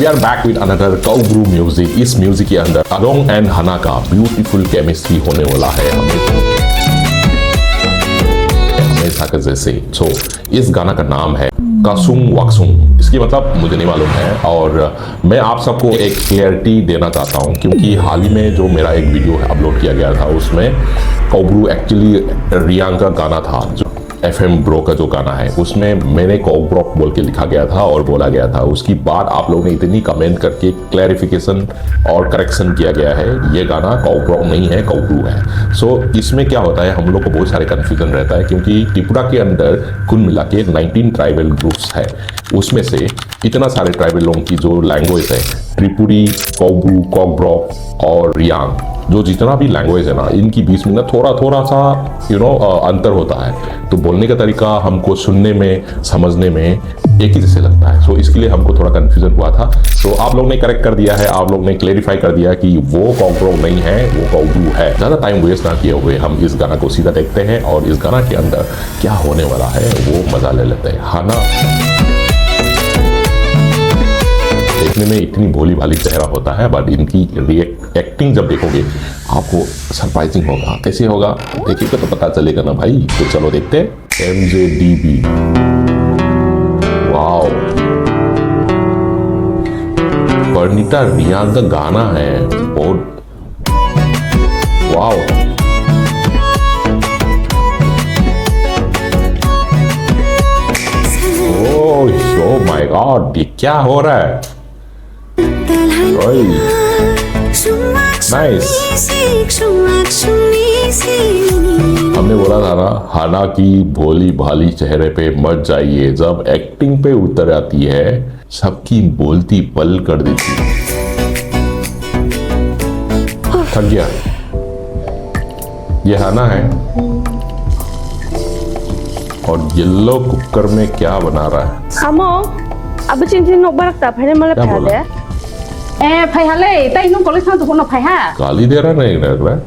Are back with another काउब्रू music. इस music के अंदर अरोंग एंड हना का ब्यूटीफुल केमिस्ट्री होने वाला है हमेशा के जैसे। सो इस गाना का नाम है कासुंग वाक्सुंग। इसकी मतलब मुझे नहीं मालूम है, और मैं आप सबको एक क्लियरिटी देना चाहता हूँ, क्योंकि हाल ही में जो मेरा एक वीडियो अपलोड किया गया था उसमें काउब्रू एक्चुअली रियांग का गाना था, जो FM ब्रो का जो गाना है उसमें मैंने काउब्रॉक बोल के लिखा गया था और बोला गया था। उसकी बाद आप लोगों ने इतनी कमेंट करके क्लैरिफिकेशन और करेक्शन किया गया है, ये गाना काउब्रॉक नहीं है, काउब्रू है। सो इसमें क्या होता है, हम लोग को बहुत सारे कन्फ्यूजन रहता है, क्योंकि त्रिपुरा के अंदर कुल मिला के 19 ट्राइबल ग्रुप्स है। उसमें से इतना सारे ट्राइबल लोगों की जो लैंग्वेज है, त्रिपुरी, काउब्रू, काउब्रॉक और रियांग, जो जितना भी लैंग्वेज है ना, इनकी बीच में ना थोड़ा सा अंतर होता है। तो बोलने का तरीका हमको सुनने में, समझने में एक ही जैसे लगता है। सो इसके लिए हमको थोड़ा कंफ्यूजन हुआ था। तो आप लोग ने करेक्ट कर दिया है, आप लोग ने क्लेरिफाई कर दिया कि वो काउब्रू नहीं है, वो काउब्रू है। ज़्यादा टाइम वेस्ट ना किए हुए हम इस गाना को सीधा देखते हैं, और इस गाना के अंदर क्या होने वाला है वो मजा ले लेते हैं। हाँ ना, देखने में इतनी भोली भाली चेहरा होता है, बट इनकी एक्टिंग जब देखोगे आपको सरप्राइजिंग होगा। कैसे होगा देखिएगा तो पता चलेगा ना भाई। तो चलो देखते हैं। MJDB, वाओ, बर्निता रियांग का गाना है, बहुत वाओ। ओह माय गॉड, ये क्या हो रहा है? नाइस। हमने बोला था ना, हाना की भोली भाली चेहरे पे मत जाइए, जब एक्टिंग पे उतर आती है सबकी बोलती पल कर देती है। थक गया, ये हाना है, और येलो कुकर में क्या बना रहा है? Amo, अब चिंचिन नोक बरकता भाई ने मतलब क्या दे? भाई हाले, ताई नो कॉलेज में तो कौन भाई है? गाली दे रहा नहीं लग रहा है।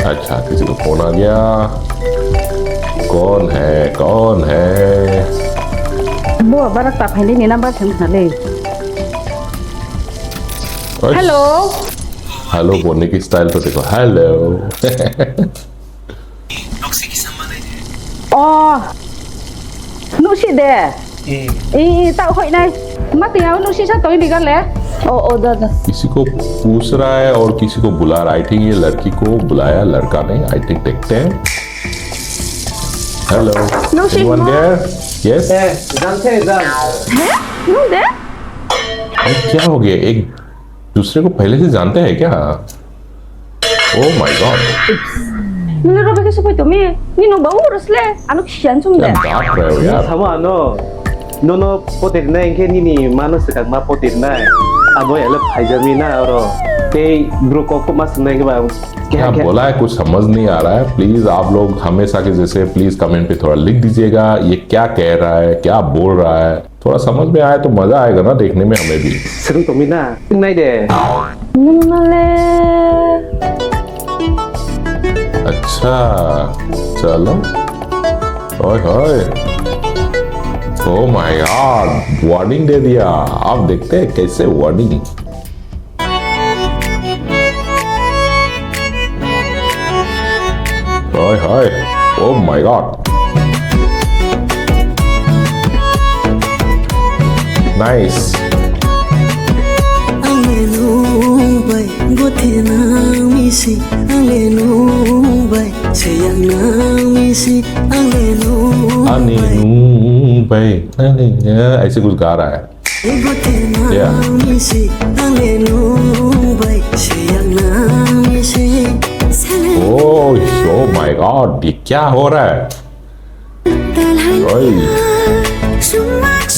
अच्छा, किसी को फोन आ गया। कौन है, कौन है? वो बरकता भाई ने नंबर से हाले। हेलो। हेलो बोलने की स्टाइल तो देखो, हेलो। नुशी दे। ताऊ होई नहीं। मत यार नुशी सा तो ही निकल ले। ओ दादा। किसी को पूछ रहा है और किसी को बुला रहा है। आई थिंक ये लड़की को बुलाया, लड़का नहीं। आई थिंक देखते हैं। Hello, anyone there? यस। जानते हैं जान। हैं? नो दे? क्या हो गया, एक दूसरे को पहले से जानते हैं क्या? Oh my God, Nilo roba ke supaya tumi, nino bau urus le, anu kisian cum deh. बात रहे हो यार। sama no potir na ingke ni manus sekat ma potir na abo ya le phajami na oro te group को mas नहीं के बारे क्या बोला है कुछ समझ नहीं आ रहा है। प्लीज आप लोग हमेशा के जैसे प्लीज कमेंट पे थोड़ा लिख दीजिएगा, ये क्या कह रहा है, क्या बोल रहा है। थोड़ा समझ में आए तो मजा आएगा ना देखने में हमें भी। seru to mina नहीं दे। Nale. अच्छा चलो, ओए होए, ओह माय गॉड, वार्निंग दे दिया। आप देखते हैं कैसे वार्निंग। ओए होए, ओह माय गॉड, नाइस। ऐसे कुछ गा रहा है। ओह माय गॉड, ये क्या हो रहा है?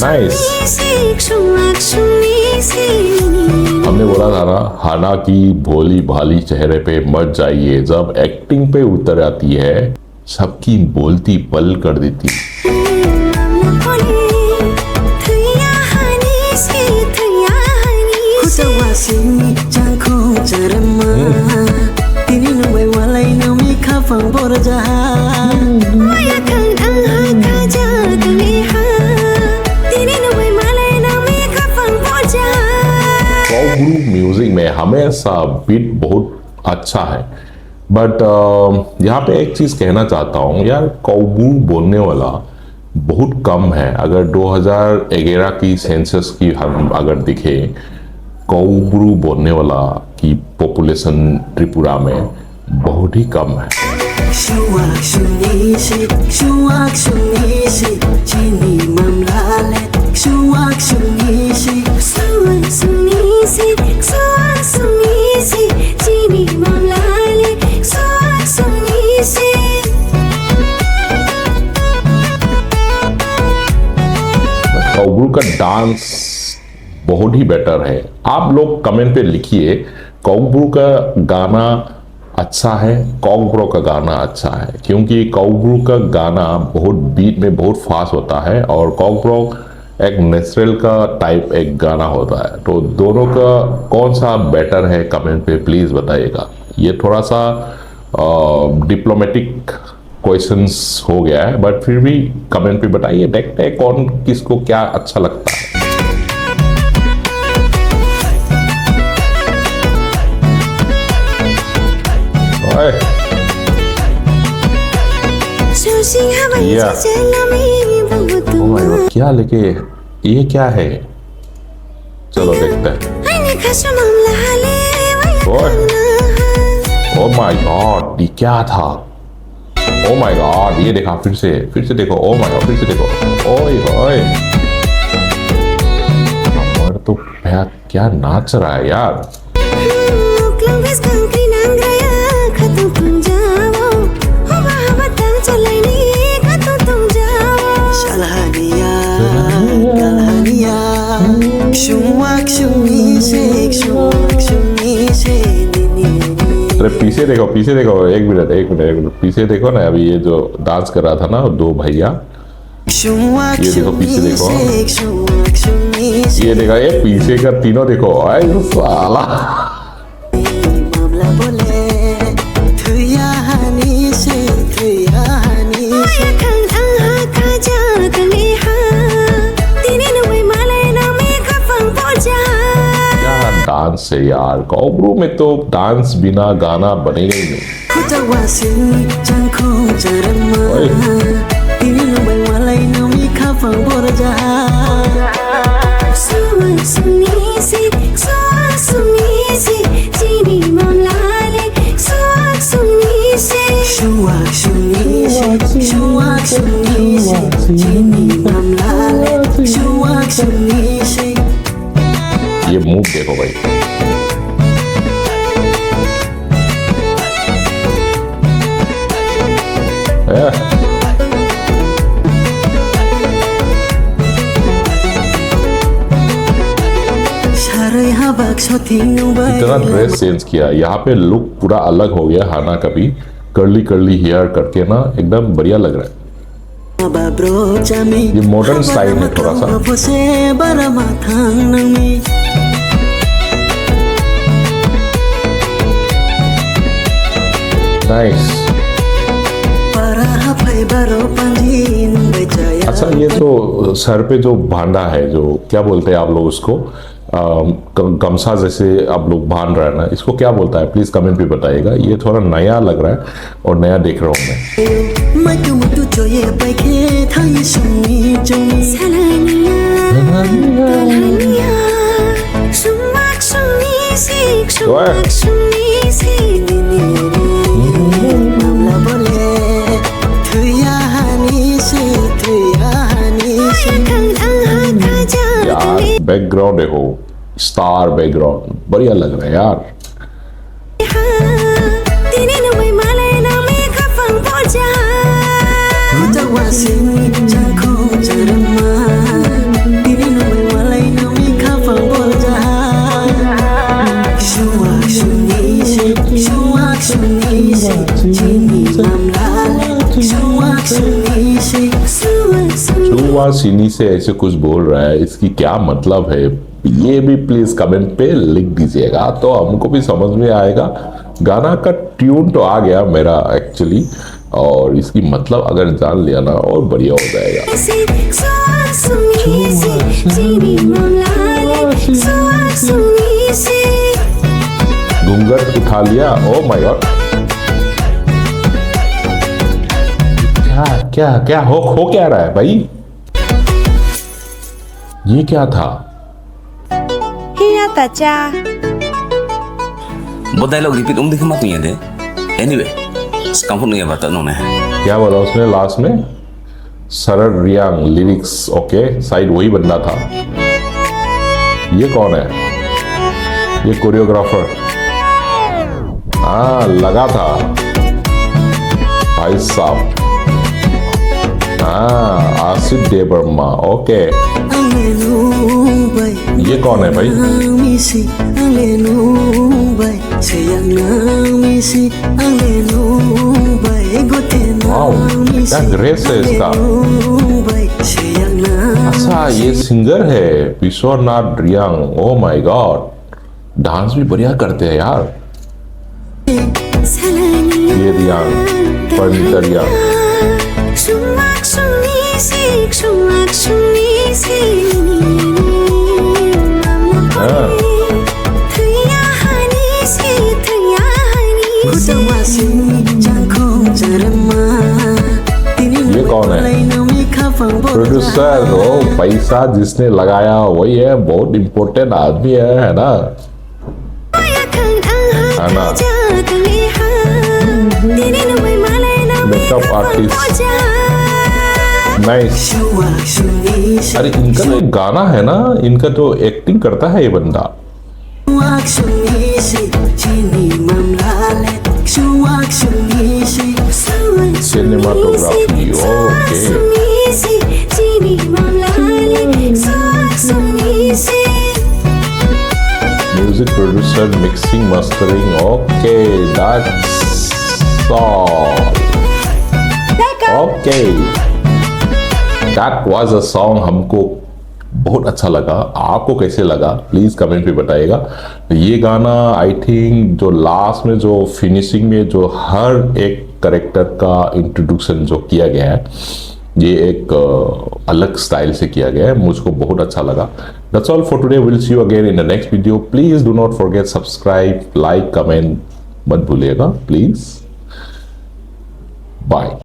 नाइस। हमने बोला था ना, हाना की भोली भाली चेहरे पे मत जाइए, जब एक्टिंग पे उतर आती है सबकी बोलती पल कर देती। बीट बहुत अच्छा है। बट यहाँ पे एक चीज़ कहना चाहता हूँ यार, काउबू बोलने वाला बहुत कम है। अगर 2011 की सेंसस की हम अगर देखें, काउब्रू बोलने वाला की पॉपुलेशन त्रिपुरा में बहुत ही कम है। काउब्रू का डांस बहुत ही बेटर है। आप लोग कमेंट पे लिखिए काउब्रू का गाना अच्छा है, काउब्रू का गाना अच्छा है, क्योंकि काउब्रू का गाना बहुत बीट में बहुत फास्ट होता है और काउब्रू एक नेचुरल का टाइप एक गाना होता है। तो दोनों का कौन सा बेटर है कमेंट पे प्लीज बताइएगा। ये थोड़ा सा डिप्लोमेटिक क्वेश्चंस हो गया है, बट फिर भी कमेंट पे बताइए, देखते हैं कौन किसको क्या अच्छा लगता है। क्या लेके ये क्या है, चलो देखते हैं। ओ माय गॉड, ये क्या था? ओ माय गॉड, ये देखा फिर से देखो। ओ माय गॉड, फिर से देखो। ओए होए, हमारा तो भैया क्या नाच रहा है यार। अरे पीछे देखो, एक मिनट पीछे देखो ना। अभी ये जो डांस कर रहा था ना दो भैया, ये देखो पीछे देखो, ये देखो ये पीछे का तीनों देखो। आई साला, डांस है यार। काउब्रू में तो डांस बिना गाना बनेगा ही नहीं। ये मूव देखो भाई, इतना ड्रेस चेंज किया। यहाँ पे लुक पूरा अलग हो गया। हाना कभी कर्ली हेयर करके ना एकदम बढ़िया लग रहा है। ये मॉडर्न स्टाइल है थोड़ा सा। नाइस। अच्छा, ये जो सर पे जो बांधा है, जो क्या बोलते हैं आप लोग उसको, गमछा जैसे आप लोग बांध रहे हैं ना, इसको क्या बोलता है प्लीज कमेंट पे बताइएगा। ये थोड़ा नया लग रहा है और नया देख रहा हूँ मैं। यार बैकग्राउंड देखो, स्टार बैकग्राउंड बढ़िया लग रहा है यार। शुरुआत सीनी से ऐसे कुछ बोल रहा है, इसकी क्या मतलब है ये भी प्लीज कमेंट पे लिख दीजिएगा, तो हमको भी समझ में आएगा। गाना का ट्यून तो आ गया मेरा एक्चुअली, और इसकी मतलब अगर जान लिया ना और बढ़िया हो जाएगा। घूंघट उठा लिया, ओ माय गॉड। क्या क्या क्या हो क्या रहा है भाई? ये क्या था? 嘿呀，大家， Buat dialog repeat dikit matunya deh. Anyway, sekarang pun nggak batal nona. क्या बोला उसने लास्ट में? सरल रियांग लिरिक्स, ओके, साइड वही बंदा था। ये कौन है? ये कोरियोग्राफर। हाँ, लगा था भाई साहब। हाँ, आसिफ देवर्मा, ओके। ये कौन है भाई? वाओ, क्या ग्रेस है इसका। अच्छा, ये सिंगर है Vishwanath Reang. Oh my God, dance भी बढ़िया करते हैं यार ये रियांग, पंडित रियांग। ये कौन है? प्रोड्यूसर। ओ, पैसा जिसने लगाया वही है, बहुत इंपॉर्टेंट आदमी है ना? है ना? Makeup artist, nice. अरे इनका तो एक गाना है ना, इनका जो एक्टिंग करता है ये बंदा। Cinematography, okay. Music producer, mixing, mastering, okay, that's all. Okay, that was a song. हमको बहुत अच्छा लगा। आपको कैसे लगा प्लीज कमेंट पे बताइएगा। ये गाना आई थिंक जो लास्ट में जो फिनिशिंग में जो हर एक कैरेक्टर का इंट्रोडक्शन जो किया गया है, ये एक अलग स्टाइल से किया गया है, मुझको बहुत अच्छा लगा। That's all for today, will see you again in the next video. Please do not forget subscribe, like, comment मत भूलिएगा प्लीज। बाय।